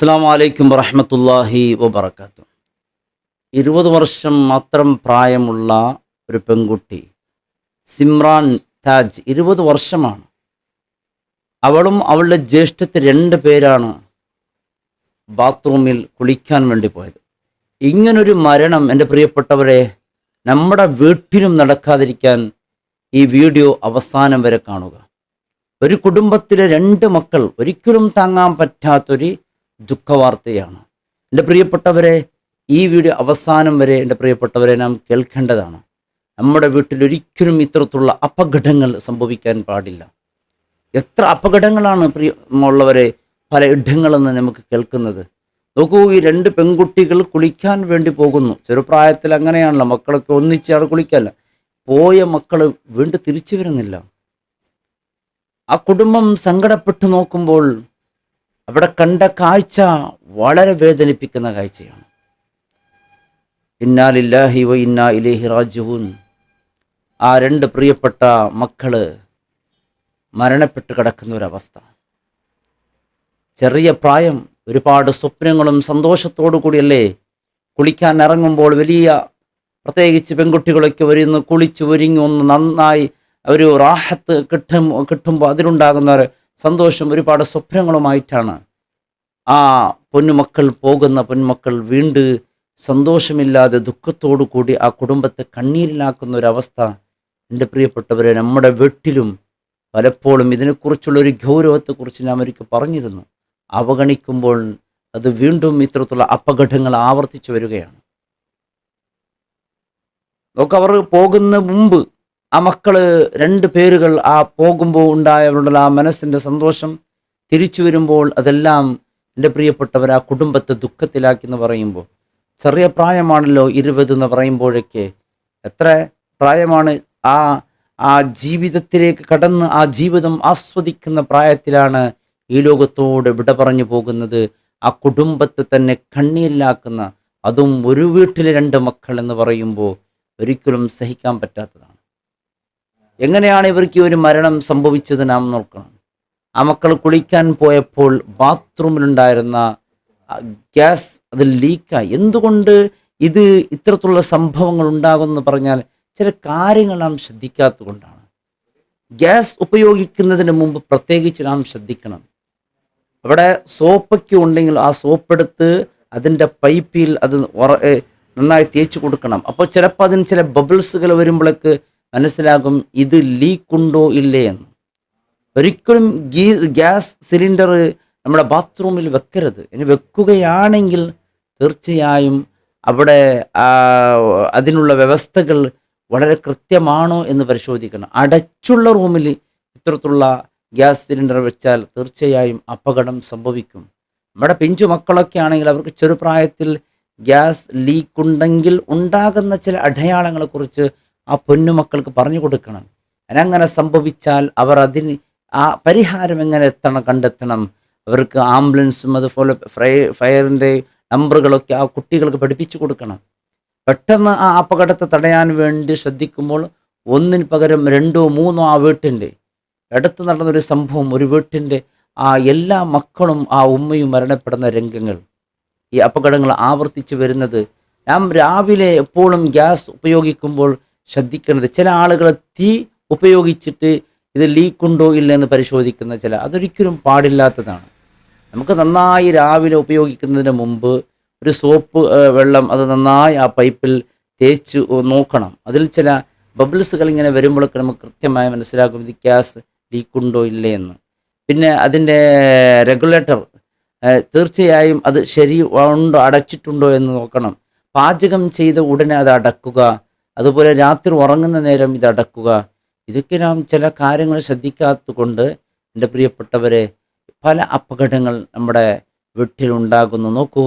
അസ്സാം വലൈക്കും വറഹമത്തല്ലാഹി വബർക്കാത്തു. 20 വർഷം മാത്രം പ്രായമുള്ള ഒരു പെൺകുട്ടി സിമ്രാൻ താജ് 20 വർഷമാണ്. അവളും അവളുടെ ജ്യേഷ്ഠത്തെ 2 പേരാണ് ബാത്റൂമിൽ കുളിക്കാൻ വേണ്ടി പോയത്. ഇങ്ങനൊരു മരണം എൻ്റെ പ്രിയപ്പെട്ടവരെ നമ്മുടെ വീട്ടിലും നടക്കാതിരിക്കാൻ ഈ വീഡിയോ അവസാനം വരെ കാണുക. ഒരു കുടുംബത്തിലെ 2 മക്കൾ ഒരിക്കലും താങ്ങാൻ പറ്റാത്തൊരു ദുഃഖവാർത്തയാണ്. എൻ്റെ പ്രിയപ്പെട്ടവരെ, ഈ വീഡിയോ അവസാനം വരെ എൻ്റെ പ്രിയപ്പെട്ടവരെ നാം കേൾക്കേണ്ടതാണ്. നമ്മുടെ വീട്ടിൽ ഒരിക്കലും ഇത്തരത്തിലുള്ള അപകടങ്ങൾ സംഭവിക്കാൻ പാടില്ല. എത്ര അപകടങ്ങളാണ് പ്രിയമുള്ളവരെ പല ഇടങ്ങളെന്ന് നമുക്ക് കേൾക്കുന്നത്. നോക്കൂ, ഈ 2 പെൺകുട്ടികൾ കുളിക്കാൻ വേണ്ടി പോകുന്നു. ചെറുപ്രായത്തിൽ അങ്ങനെയാണല്ലോ, മക്കളൊക്കെ ഒന്നിച്ച് അവിടെ കുളിക്കല്ല. പോയ മക്കൾ വീണ്ടും തിരിച്ചു വരുന്നില്ല. ആ കുടുംബം സങ്കടപ്പെട്ട് നോക്കുമ്പോൾ അവിടെ കണ്ട കാഴ്ച വളരെ വേദനിപ്പിക്കുന്ന കാഴ്ചയാണ്. ഇന്നാ ലില്ലാഹി വ ഇന്നാ ഇലൈഹി റാജിഊൻ. ആ 2 പ്രിയപ്പെട്ട മക്കള് മരണപ്പെട്ട് കിടക്കുന്ന ഒരവസ്ഥ. ചെറിയ പ്രായം, ഒരുപാട് സ്വപ്നങ്ങളും സന്തോഷത്തോടു കൂടിയല്ലേ കുളിക്കാൻ ഇറങ്ങുമ്പോൾ. വലിയ പ്രത്യേകിച്ച് പെൺകുട്ടികളൊക്കെ വരുന്നു, കുളിച്ച് ഒരുങ്ങി ഒന്ന് നന്നായി ഒരു റാഹത്ത് കിട്ടുമ്പോൾ അതിലുണ്ടാകുന്ന ഒരു സന്തോഷം, ഒരുപാട് സ്വപ്നങ്ങളുമായിട്ടാണ് ആ പൊന്നുമക്കൾ വീണ്ടും സന്തോഷമില്ലാതെ ദുഃഖത്തോടു കൂടി ആ കുടുംബത്തെ കണ്ണീരിലാക്കുന്ന ഒരവസ്ഥ. എൻ്റെ പ്രിയപ്പെട്ടവരെ, നമ്മുടെ വീട്ടിലും പലപ്പോഴും ഇതിനെക്കുറിച്ചുള്ള ഒരു ഗൗരവത്തെക്കുറിച്ച് ഞാൻ ഒരിക്കൽ പറഞ്ഞിരുന്നു. അവഗണിക്കുമ്പോൾ അത് വീണ്ടും ഇത്തരത്തിലുള്ള അപകടങ്ങൾ ആവർത്തിച്ചു വരികയാണ്. അവർ പോകുന്ന മുമ്പ് ആ മക്കള് 2 പേരുകൾ ആ പോകുമ്പോൾ ഉണ്ടായവരുടെ ആ മനസ്സിൻ്റെ സന്തോഷം തിരിച്ചു വരുമ്പോൾ അതെല്ലാം എൻ്റെ പ്രിയപ്പെട്ടവർ ആ കുടുംബത്തെ ദുഃഖത്തിലാക്കി എന്ന് പറയുമ്പോൾ, ചെറിയ പ്രായമാണല്ലോ 20 എന്ന് പറയുമ്പോഴേക്ക്. എത്ര പ്രായമാണ്! ആ ജീവിതത്തിലേക്ക് കടന്ന് ആ ജീവിതം ആസ്വദിക്കുന്ന പ്രായത്തിലാണ് ഈ ലോകത്തോട് വിട പറഞ്ഞു പോകുന്നത്. ആ കുടുംബത്തെ തന്നെ കണ്ണീരിലാക്കുന്ന, അതും ഒരു വീട്ടിലെ 2 മക്കൾ എന്ന് പറയുമ്പോൾ ഒരിക്കലും സഹിക്കാൻ പറ്റാത്തതാണ്. എങ്ങനെയാണ് ഇവർക്ക് ഒരു മരണം സംഭവിച്ചത് നാം നോക്കണം. ആ മക്കൾ കുളിക്കാൻ പോയപ്പോൾ ബാത്റൂമിലുണ്ടായിരുന്ന ഗ്യാസ് അത് ലീക്കായി. എന്തുകൊണ്ട് ഇത് ഇത്തരത്തിലുള്ള സംഭവങ്ങൾ ഉണ്ടാകുമെന്ന് പറഞ്ഞാൽ ചില കാര്യങ്ങൾ നാം ശ്രദ്ധിക്കാത്തത് കൊണ്ടാണ്. ഗ്യാസ് ഉപയോഗിക്കുന്നതിന് മുമ്പ് പ്രത്യേകിച്ച് നാം ശ്രദ്ധിക്കണം. അവിടെ സോപ്പൊക്കെ ഉണ്ടെങ്കിൽ ആ സോപ്പെടുത്ത് അതിൻ്റെ പൈപ്പിൽ അത് നന്നായി തേച്ച് കൊടുക്കണം. അപ്പോൾ ചിലപ്പോൾ അതിന് ചില ബബിൾസുകൾ വരുമ്പോഴേക്ക് മനസ്സിലാകും ഇത് ലീക്കുണ്ടോ ഇല്ലേ എന്ന്. ഒരിക്കലും ഗ്യാസ് സിലിണ്ടർ നമ്മുടെ ബാത്റൂമിൽ വെക്കരുത്. ഇനി വെക്കുകയാണെങ്കിൽ തീർച്ചയായും അവിടെ അതിനുള്ള വ്യവസ്ഥകൾ വളരെ കൃത്യമാണോ എന്ന് പരിശോധിക്കണം. അടച്ചുള്ള റൂമിൽ ഇത്തരത്തിലുള്ള ഗ്യാസ് സിലിണ്ടർ വെച്ചാൽ തീർച്ചയായും അപകടം സംഭവിക്കും. നമ്മുടെ പിഞ്ചു മക്കളൊക്കെ ആണെങ്കിൽ അവർക്ക് ചെറുപ്രായത്തിൽ ഗ്യാസ് ലീക്ക് ഉണ്ടെങ്കിൽ ഉണ്ടാകുന്ന ചില അടയാളങ്ങളെക്കുറിച്ച് ആ പൊന്നുമക്കൾക്ക് പറഞ്ഞു കൊടുക്കണം. അങ്ങനെ സംഭവിച്ചാൽ അവർ അതിന് ആ പരിഹാരം എങ്ങനെ കണ്ടെത്തണം. അവർക്ക് ആംബുലൻസും അതുപോലെ ഫയറിൻ്റെ നമ്പറുകളൊക്കെ ആ കുട്ടികൾക്ക് പഠിപ്പിച്ചു കൊടുക്കണം. പെട്ടെന്ന് ആ അപകടത്തെ തടയാൻ വേണ്ടി ശ്രദ്ധിക്കുമ്പോൾ ഒന്നിന് പകരം 2 3 ആ വീട്ടിൻ്റെ അടുത്ത് നടന്നൊരു സംഭവം, ഒരു വീട്ടിൻ്റെ ആ എല്ലാ മക്കളും ആ ഉമ്മയും മരണപ്പെടുന്ന രംഗങ്ങൾ, ഈ അപകടങ്ങൾ ആവർത്തിച്ച് വരുന്നത്. നാം രാവിലെ എപ്പോഴും ഗ്യാസ് ഉപയോഗിക്കുമ്പോൾ ശ്രദ്ധിക്കുന്നത്, ചില ആളുകൾ തീ ഉപയോഗിച്ചിട്ട് ഇത് ലീക്കുണ്ടോ ഇല്ലെന്ന് പരിശോധിക്കുന്ന അതൊരിക്കലും പാടില്ലാത്തതാണ്. നമുക്ക് നന്നായി രാവിലെ ഉപയോഗിക്കുന്നതിന് മുമ്പ് ഒരു സോപ്പ് വെള്ളം അത് നന്നായി ആ പൈപ്പിൽ തേച്ച് നോക്കണം. അതിൽ ചില ബബിൾസുകൾ ഇങ്ങനെ വരുമ്പോഴൊക്കെ നമുക്ക് കൃത്യമായി മനസ്സിലാക്കും ഇത് ഗ്യാസ് ലീക്കുണ്ടോ ഇല്ലേ എന്ന്. പിന്നെ അതിൻ്റെ റെഗുലേറ്റർ തീർച്ചയായും അത് ഉണ്ടോ അടച്ചിട്ടുണ്ടോ എന്ന് നോക്കണം. പാചകം ചെയ്ത ഉടനെ അത് അടക്കുക. അതുപോലെ രാത്രി ഉറങ്ങുന്ന നേരം ഇത് അടക്കുക. ഇതൊക്കെ നാം ചില കാര്യങ്ങൾ ശ്രദ്ധിക്കാത്തത് കൊണ്ട് എൻ്റെ പ്രിയപ്പെട്ടവരെ പല അപകടങ്ങൾ നമ്മുടെ വീട്ടിലുണ്ടാകുന്നു. നോക്കൂ,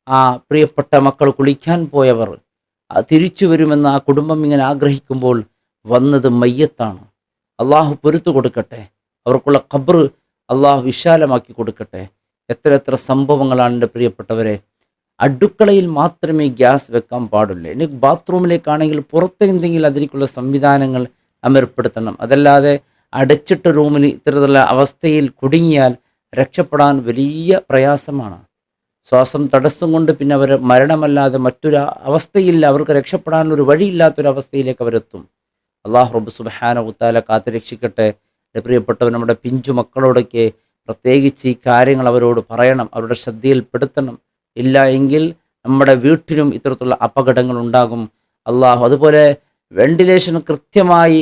ആ പ്രിയപ്പെട്ട മക്കൾ കുളിക്കാൻ പോയവർ തിരിച്ചു വരുമെന്ന് ആ കുടുംബം ഇങ്ങനെ ആഗ്രഹിക്കുമ്പോൾ വന്നത് മയ്യത്താണ്. അള്ളാഹു പൊരുത്തു കൊടുക്കട്ടെ, അവർക്കുള്ള ഖബർ അള്ളാഹു വിശാലമാക്കി കൊടുക്കട്ടെ. എത്ര സംഭവങ്ങളാണ് എൻ്റെ പ്രിയപ്പെട്ടവരെ. അടുക്കളയിൽ മാത്രമേ ഗ്യാസ് വെക്കാൻ പാടുള്ളൂ. ഇനി ബാത്റൂമിലേക്കാണെങ്കിൽ പുറത്ത് എന്തെങ്കിലും അതിലേക്കുള്ള സംവിധാനങ്ങൾ ഏർപ്പെടുത്തണം. അതല്ലാതെ അടച്ചിട്ട റൂമിൽ ഇത്തരത്തിലുള്ള അവസ്ഥയിൽ കുടുങ്ങിയാൽ രക്ഷപ്പെടാൻ വലിയ പ്രയാസമാണ്. ശ്വാസം തടസ്സം കൊണ്ട് പിന്നെ അവർ മരണമല്ലാതെ മറ്റൊരു അവസ്ഥയില്ല, അവർക്ക് രക്ഷപ്പെടാനൊരു വഴിയില്ലാത്തൊരവസ്ഥയിലേക്ക് അവരെത്തും. അള്ളാഹു റബ്ബ് സുബ്ഹാനഹു വതആല കാത്തുരക്ഷിക്കട്ടെ. എൻ്റെ പ്രിയപ്പെട്ടവർ, നമ്മുടെ പിഞ്ചു മക്കളോടൊക്കെ പ്രത്യേകിച്ച് ഈ കാര്യങ്ങൾ അവരോട് പറയണം, അവരുടെ ശ്രദ്ധയിൽപ്പെടുത്തണം. ഇല്ല എങ്കിൽ നമ്മുടെ വീട്ടിലും ഇത്തരത്തിലുള്ള അപകടങ്ങൾ ഉണ്ടാകും. അതുപോലെ വെന്റിലേഷൻ കൃത്യമായി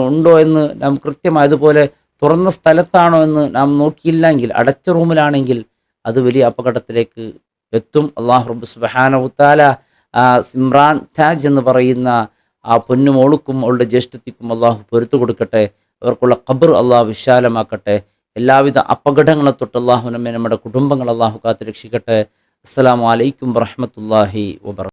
ഉണ്ടോ എന്ന് നാം കൃത്യമായി, അതുപോലെ തുറന്ന സ്ഥലത്താണോ എന്ന് നാം നോക്കിയില്ലെങ്കിൽ, അടച്ച റൂമിലാണെങ്കിൽ അത് വലിയ അപകടത്തിലേക്ക് എത്തും. അള്ളാഹു റബ്ബ് സുബ്ഹാനഹു വതആല സിമ്രാൻ താജ് എന്ന് പറയുന്ന ആ പൊന്നുമോളുക്കും അവളുടെ ജ്യേഷ്ഠത്തിക്കും അള്ളാഹു പൊരുത്തു കൊടുക്കട്ടെ. അവർക്കുള്ള ഖബർ അള്ളാഹു വിശാലമാക്കട്ടെ. എല്ലാവിധ അപകടങ്ങളെ തൊട്ട് അള്ളാഹു നമ്മെ, നമ്മുടെ കുടുംബങ്ങൾ അള്ളാഹു കാത്ത് രക്ഷിക്കട്ടെ. അസ്സലാമു അലൈക്കും വറഹ്മത്തുള്ളാഹി വബറകാതുഹു.